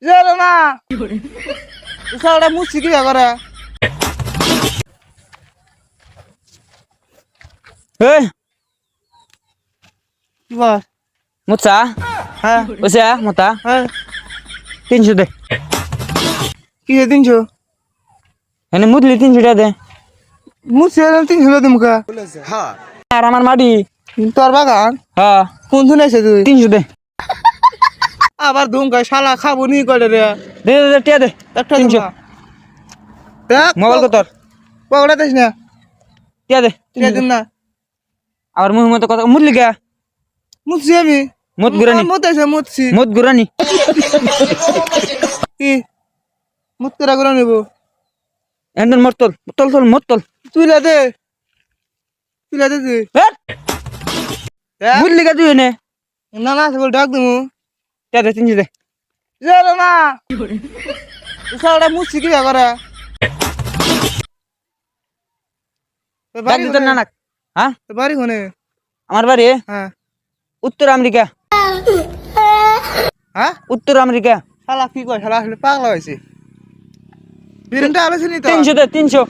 জানো না সারা মুছি কি করে এই কি বল মুচা হ্যাঁ ওসা মতা হ্যাঁ 300 দে কি হে 300 এনে মুদলি 300 টাকা দে মুছি 300 দিমকা আর আমার মাটি তোর বাগান হ্যাঁ কোন শুনে আছে তুই 300 দে আবার দুমকা শালা খাবো নি করে রে দে দে টাকা দে একটা 300 দেখ মোবাইল কত পকড়া দিস না টাকা দে তুই দিন না আর মুহ মত কত মুদলি গা মুছি আমি মত গুরানি মত আছে মুছি মত গুরানি কি মুত তোরা করে নেব এন্ডন মতল তল তল মতল তুই দে তুই তুই মুদলি গা তুই এনে না না বল ডাক দিমু টাকা দে 300 দে জানো না সারা মুছি কি করে ডাক দিত না না হ্যাঁ বাড়ি কোনে আমার বাড়ি হ্যাঁ উত্তর আমেরিকা হ্যাঁ উত্তর আমেরিকা শালা কি কয় শালা আসলে পাগলা হয়েছে বিরিনটা আলোচনি তো 300 দে 300